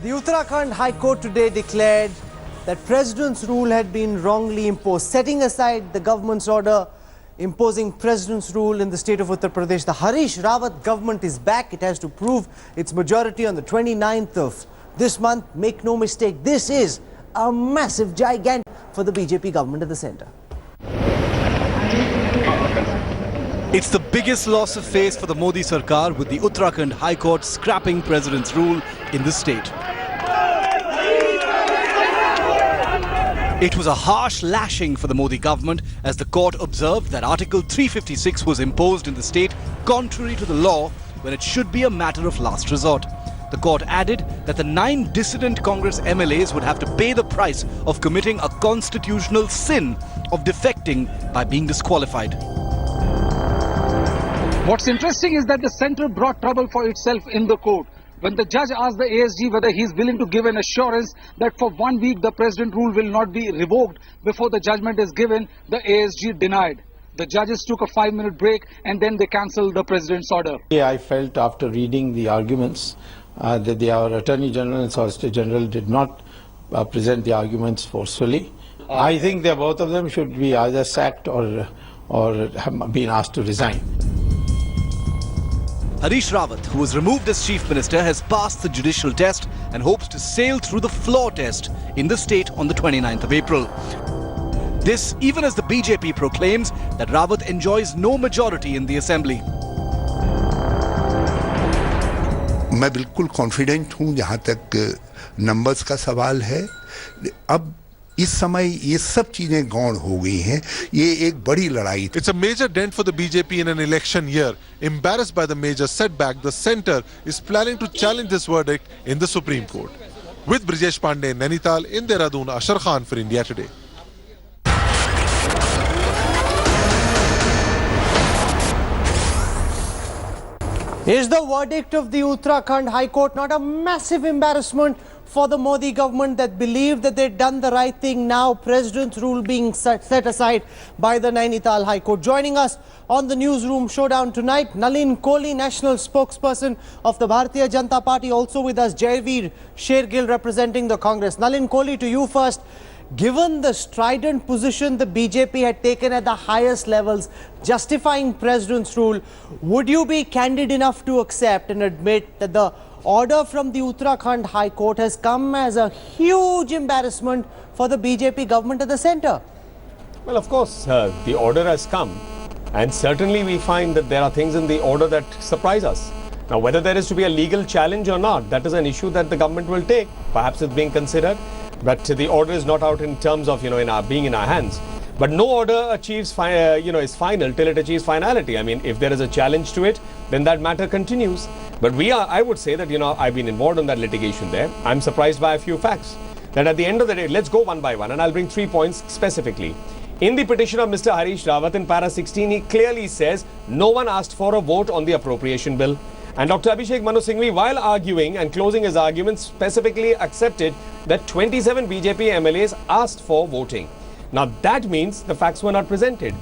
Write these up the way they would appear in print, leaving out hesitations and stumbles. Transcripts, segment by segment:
The Uttarakhand High Court today declared that President's rule had been wrongly imposed, setting aside the government's order imposing President's rule in the state of Uttar Pradesh. The Harish Rawat government is back. It has to prove its majority on the 29th of this month. Make no mistake, this is a massive gigant for the BJP government at the centre. It's the biggest loss of face for the Modi Sarkar, with the Uttarakhand High Court scrapping President's rule in the state. It was a harsh lashing for the Modi government, as the court observed that Article 356 was imposed in the state contrary to the law, when it should be a matter of last resort. The court added that the 9 dissident Congress MLAs would have to pay the price of committing a constitutional sin of defecting by being disqualified. What's interesting is that the centre brought trouble for itself in the court. When the judge asked the ASG whether he is willing to give an assurance that for 1 week the President rule will not be revoked before the judgment is given, the ASG denied. The judges took a 5-minute break and then they cancelled the President's order. I felt after reading the arguments that our Attorney General and Solicitor General did not present the arguments forcefully. I think that both of them should be either sacked or have been asked to resign. Harish Rawat, who was removed as Chief Minister, has passed the judicial test and hopes to sail through the floor test in the state on the 29th of April. This even as the BJP proclaims that Rawat enjoys no majority in the assembly. मैं बिल्कुल confident हूं जहां तक numbers का सवाल है. अब इस समय ये सब चीजें गौण हो गई हैं. ये एक बड़ी लड़ाई. It's a major dent for the BJP in an election year. Embarrassed by the major setback, the centre is planning to challenge this verdict in the Supreme Court. With Brijesh Pandey, Nainital, in Dehradun, Ashar Khan for India Today. Is the verdict of the Uttarakhand High Court not a massive embarrassment for the Modi government that believed that they'd done the right thing? Now President's rule being set aside by the Nainital High Court. Joining us on the Newsroom Showdown tonight, Nalin Kohli, national spokesperson of the Bharatiya Janata Party. Also with us, Jaiveer Shergill, representing the Congress. Nalin Kohli, to you first. Given the strident position the BJP had taken at the highest levels, justifying President's rule, would you be candid enough to accept and admit that the order from the Uttarakhand High Court has come as a huge embarrassment for the BJP government at the centre? Well, of course, the order has come, and certainly we find that there are things in the order that surprise us. Now, whether there is to be a legal challenge or not, that is an issue that the government will take. Perhaps it's being considered, but the order is not out in terms of, being in our hands. But no order achieves, is final till it achieves finality. I mean, if there is a challenge to it, then that matter continues. But I would say that, I've been involved in that litigation there. I'm surprised by a few facts. That at the end of the day, let's go one by one, and I'll bring 3 points specifically. In the petition of Mr. Harish Rawat in para 16, he clearly says no one asked for a vote on the Appropriation Bill. And Dr. Abhishek Manu Singhvi, while arguing and closing his arguments, specifically accepted that 27 BJP MLAs asked for voting. Now that means the facts were not presented.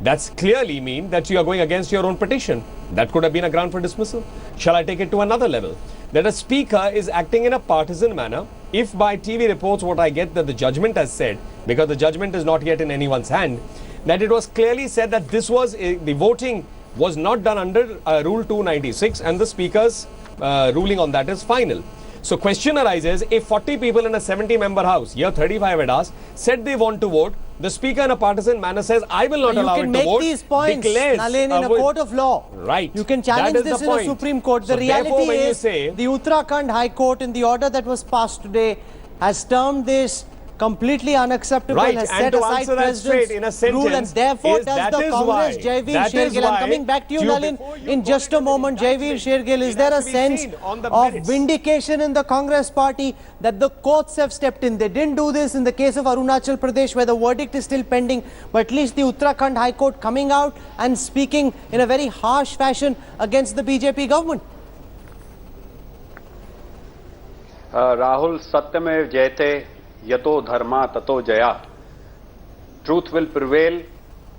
That's clearly mean that you are going against your own petition. That could have been a ground for dismissal. Shall I take it to another level? That a speaker is acting in a partisan manner. If by TV reports what I get that the judgment has said, because the judgment is not yet in anyone's hand, that it was clearly said that this was the voting was not done under Rule 296, and the Speaker's ruling on that is final. So question arises, if 40 people in a 70-member house, here 35 had asked, said they want to vote, the Speaker in a partisan manner says, I will not allow it to vote. You can make these points, Nalin, in a court of law. Right. You can challenge this in a Supreme Court. The reality is, the Uttarakhand High Court, in the order that was passed today, has termed this completely unacceptable, has set aside President's rule, and therefore does the Congress. Jaiveer Shergill, I'm coming back to you, Nalin, in just a moment. Jaiveer Shergill, is there a sense of vindication in the Congress party that the courts have stepped in? They didn't do this in the case of Arunachal Pradesh, where the verdict is still pending, but at least the Uttarakhand High Court coming out and speaking in a very harsh fashion against the BJP government. Rahul, Satyamev Jayate Yato Dharma Tato Jaya. Truth will prevail,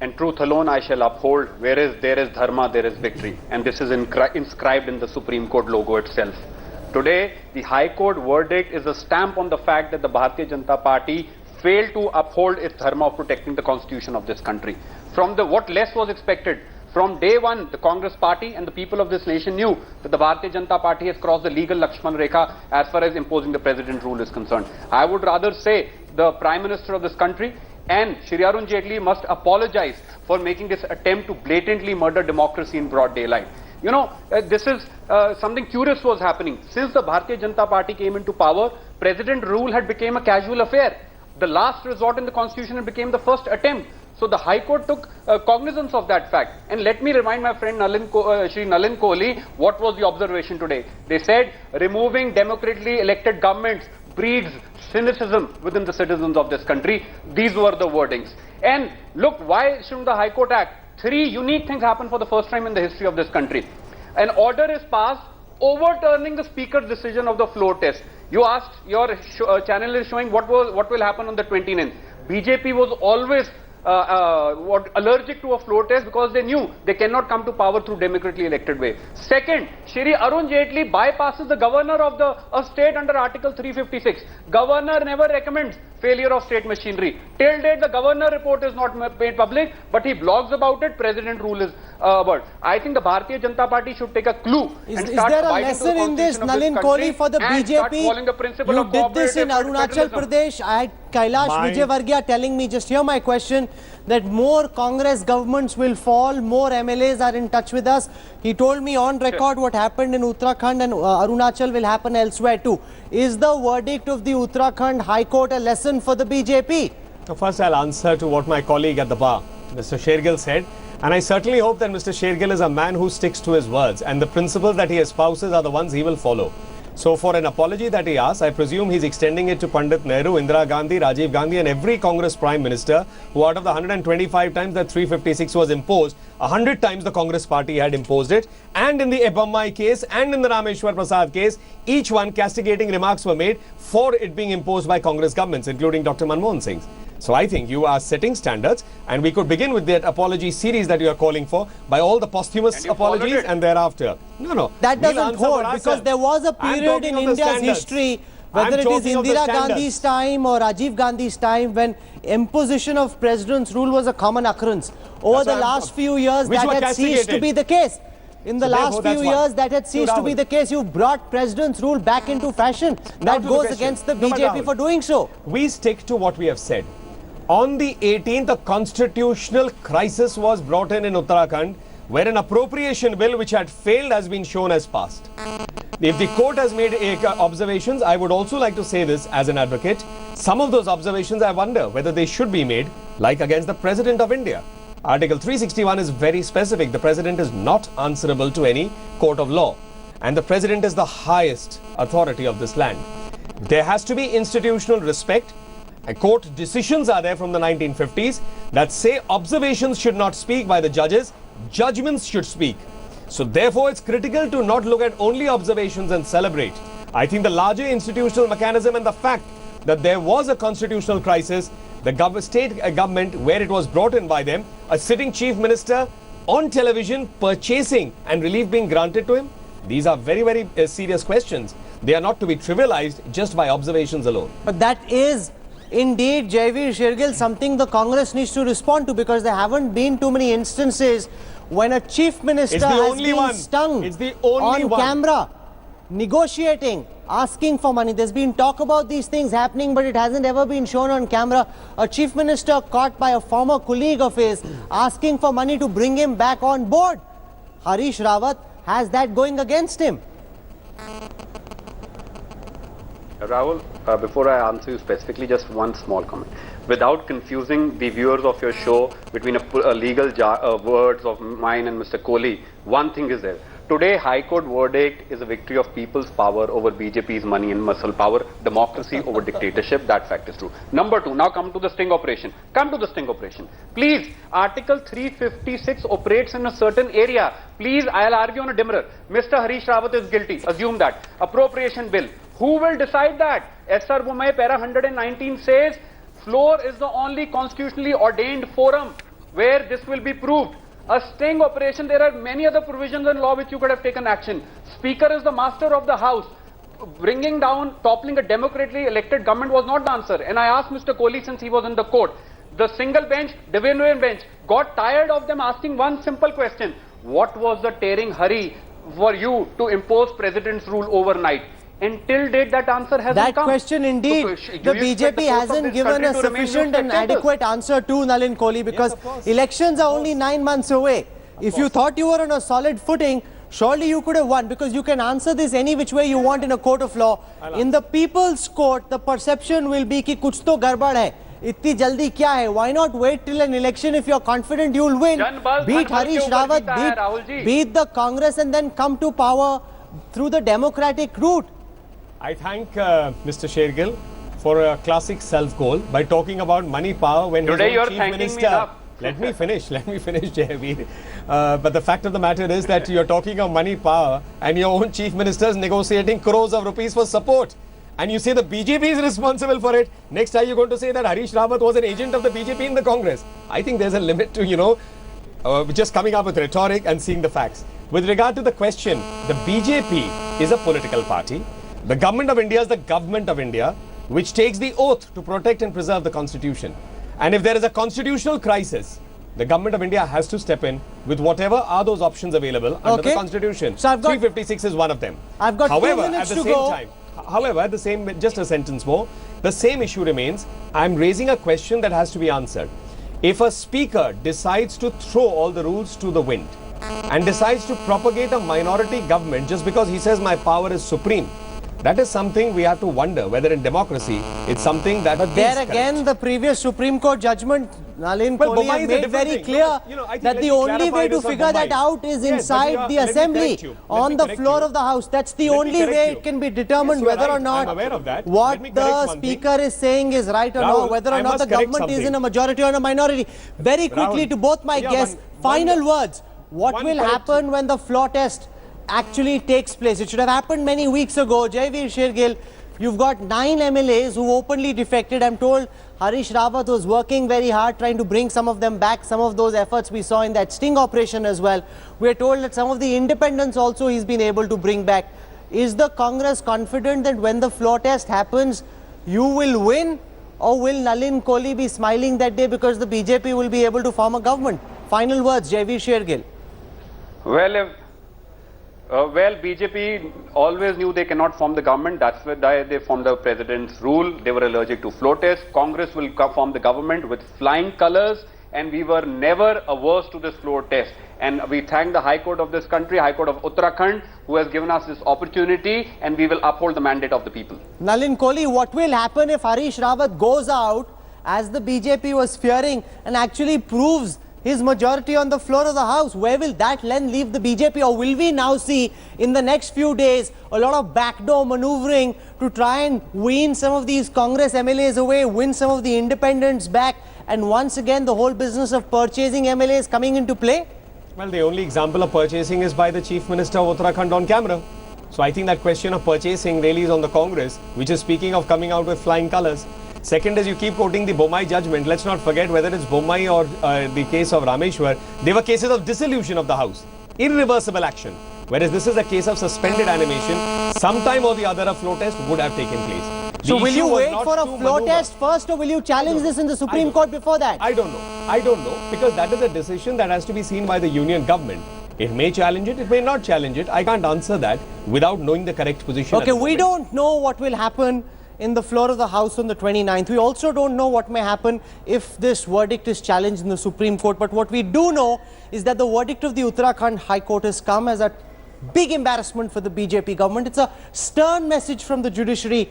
and truth alone I shall uphold. Whereas there is dharma, there is victory. And this is inscribed in the Supreme Court logo itself. Today, the High Court verdict is a stamp on the fact that the Bharatiya Janata Party failed to uphold its dharma of protecting the constitution of this country. From what less was expected? From day one, the Congress party and the people of this nation knew that the Bharatiya Janata Party has crossed the legal Lakshman Rekha as far as imposing the president rule is concerned. I would rather say the Prime Minister of this country and Shri Arun Jaitley must apologize for making this attempt to blatantly murder democracy in broad daylight. You know, this is something curious was happening. Since the Bharatiya Janata Party came into power, president rule had become a casual affair. The last resort in the constitution became the first attempt. So the High Court took cognizance of that fact. And let me remind my friend Shri Nalin Kohli what was the observation today. They said removing democratically elected governments breeds cynicism within the citizens of this country. These were the wordings. And look, why shouldn't the High Court act? Three unique things happened for the first time in the history of this country. An order is passed overturning the speaker's decision of the floor test. You asked, your channel is showing what will happen on the 29th. BJP was always allergic to a floor test because they knew they cannot come to power through democratically elected way. Second, Shri Arun Jaitley bypasses the governor of a state under Article 356. Governor never recommends failure of state machinery. Till date, the governor report is not made public, but he blogs about it. President rule is about. I think the Bharatiya Janata Party should take a clue and start there a abiding to the lesson in this, constitution of Nalin Kohli, for the and start BJP? following the principle of You did this in cooperative Arunachal federalism. Pradesh. I had Kailash Vijayvargiya telling me, just hear my question, that more Congress governments will fall, more MLAs are in touch with us. He told me on record what happened in Uttarakhand and Arunachal will happen elsewhere too. Is the verdict of the Uttarakhand High Court a lesson for the BJP? So first I'll answer to what my colleague at the bar, Mr. Shergill, said. And I certainly hope that Mr. Shergill is a man who sticks to his words, and the principles that he espouses are the ones he will follow. So for an apology that he asked, I presume he's extending it to Pandit Nehru, Indira Gandhi, Rajiv Gandhi and every Congress Prime Minister who, out of the 125 times that 356 was imposed, 100 times the Congress party had imposed it. And in the Ebammai case and in the Rameshwar Prasad case, each one castigating remarks were made for it being imposed by Congress governments, including Dr. Manmohan Singh's. So I think you are setting standards, and we could begin with that apology series that you are calling for by all the posthumous apologies and thereafter. No. That doesn't hold, because there was a period in India's history, whether it is Indira Gandhi's time or Rajiv Gandhi's time, when imposition of president's rule was a common occurrence. Over the last few years, that had ceased to be the case. In the last few years, that had ceased to be the case. You brought president's rule back into fashion. That goes against the BJP for doing so. We stick to what we have said. On the 18th, a constitutional crisis was brought in Uttarakhand, where an appropriation bill which had failed has been shown as passed. If the court has made observations, I would also like to say this as an advocate. Some of those observations I wonder whether they should be made, like against the President of India. Article 361 is very specific. The President is not answerable to any court of law. And the President is the highest authority of this land. There has to be institutional respect. And court decisions are there from the 1950s that say observations should not speak by the judges, judgments should speak. So therefore, it's critical to not look at only observations and celebrate. I think the larger institutional mechanism and the fact that there was a constitutional crisis, the state government, where it was brought in by them, a sitting chief minister on television purchasing and relief being granted to him, these are very, very serious questions. They are not to be trivialized just by observations alone. But that is indeed, Jaivir Shergill, something the Congress needs to respond to, because there haven't been too many instances when a chief minister has been stung on camera, negotiating, asking for money. There's been talk about these things happening, but it hasn't ever been shown on camera. A chief minister caught by a former colleague of his asking for money to bring him back on board. Harish Rawat has that going against him. Rahul, before I answer you specifically, just one small comment. Without confusing the viewers of your show between a legal words of mine and Mr. Kohli, one thing is there. Today, High Court verdict is a victory of people's power over BJP's money and muscle power, democracy over dictatorship. That fact is true. Number two, now come to the sting operation. Please, Article 356 operates in a certain area. Please, I'll argue on a dimmer. Mr. Harish Rawat is guilty. Assume that. Appropriation Bill. Who will decide that? SR Bumai para 119 says, floor is the only constitutionally ordained forum where this will be proved. A sting operation, there are many other provisions in law which you could have taken action. Speaker is the master of the house. bringing down, toppling a democratically elected government was not the answer. And I asked Mr. Kohli, since he was in the court, the single bench, division bench, got tired of them asking one simple question. What was the tearing hurry for you to impose president's rule overnight? Until date, that answer hasn't That come. question indeed, So, the BJP hasn't given a sufficient and adequate answer to Nalin Kohli, because elections are only 9 months away. If you thought you were on a solid footing, surely you could have won, because you can answer this any which way you want in a court of law. In the people's court, the perception will be ki kuch to garbad hai. Itni jaldi kya hai? Why not wait till an election if you're confident you'll win? Beat Harish Rawat, beat the Congress, and then come to power through the democratic route. I thank Mr. Shergill for a classic self-goal by talking about money power when Today he was you're Chief thanking Minister. me enough. Let me finish, Jayveer. But the fact of the matter is that you're talking of money power and your own Chief Minister is negotiating crores of rupees for support. And you say the BJP is responsible for it. Next time you're going to say that Harish Rawat was an agent of the BJP in the Congress. I think there's a limit to, just coming up with rhetoric and seeing the facts. With regard to the question, the BJP is a political party. The government of India is the government of India, which takes the oath to protect and preserve the constitution. And if there is a constitutional crisis, the government of India has to step in with whatever are those options available under the constitution. So 356 is one of them. I've got however, 2 minutes at the to same go. time, however, at the same, just a sentence more, the same issue remains. I'm raising a question that has to be answered. If a speaker decides to throw all the rules to the wind and decides to propagate a minority government just because he says my power is supreme, that is something we have to wonder whether in democracy it's something that But there again, the previous Supreme Court judgment, Nalin Kohli has made very clear that the only way to figure that out is inside the assembly, on the floor of the house. That's the only way it can be determined whether or not what the speaker is saying is right or not, whether or not the government is in a majority or a minority. Very quickly to both my guests, final words. What will happen when the floor test actually takes place? It should have happened many weeks ago. Jayveer Shergill, you've got 9 MLAs who openly defected. I'm told Harish Rawat was working very hard trying to bring some of them back. Some of those efforts we saw in that sting operation as well. We're told that some of the independents also he's been able to bring back. Is the Congress confident that when the floor test happens, you will win? Or will Nalin Kohli be smiling that day because the BJP will be able to form a government? Final words, Jayveer Shergill. Well, BJP always knew they cannot form the government. That's why they formed the president's rule. They were allergic to floor tests. Congress will form the government with flying colors, and we were never averse to this floor test. And we thank the High Court of this country, High Court of Uttarakhand, who has given us this opportunity, and we will uphold the mandate of the people. Nalin Kohli, what will happen if Harish Rawat goes out, as the BJP was fearing, and actually proves his majority on the floor of the house? Where will that then leave the BJP? Or will we now see in the next few days a lot of backdoor maneuvering to try and wean some of these Congress MLAs away, win some of the independents back, and once again the whole business of purchasing MLAs coming into play? Well, the only example of purchasing is by the Chief Minister of Uttarakhand on camera. So I think that question of purchasing really is on the Congress, which is speaking of coming out with flying colours. Second is, you keep quoting the Bomai judgment. Let's not forget, whether it's Bomai or the case of Rameshwar, they were cases of dissolution of the House. Irreversible action. Whereas this is a case of suspended animation. Sometime or the other a floor test would have taken place. So will you wait for a floor test first, or will you challenge this in the Supreme Court before that? I don't know. Because that is a decision that has to be seen by the union government. It may challenge it, it may not challenge it. I can't answer that without knowing the correct position. Okay, we don't know what will happen in the floor of the House on the 29th. We also don't know what may happen if this verdict is challenged in the Supreme Court. But what we do know is that the verdict of the Uttarakhand High Court has come as a big embarrassment for the BJP government. It's a stern message from the judiciary.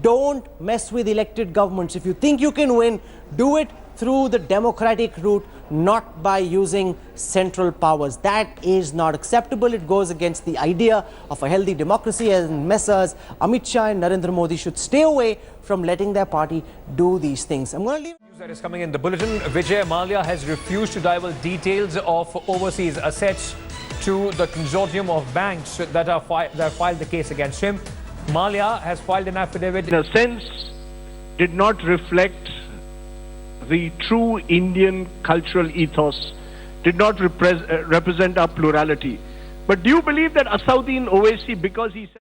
Don't mess with elected governments. If you think you can win, do it through the democratic route, not by using central powers. That is not acceptable. It goes against the idea of a healthy democracy, and Messrs. Amit Shah and Narendra Modi should stay away from letting their party do these things. I'm going to leave. News that is coming in the bulletin. Vijay Mallya has refused to divulge details of overseas assets to the consortium of banks that filed the case against him. Mallya has filed an affidavit. In a sense, did not reflect the true Indian cultural ethos, did not represent our plurality. But do you believe that Asauddin Owaisi, because he said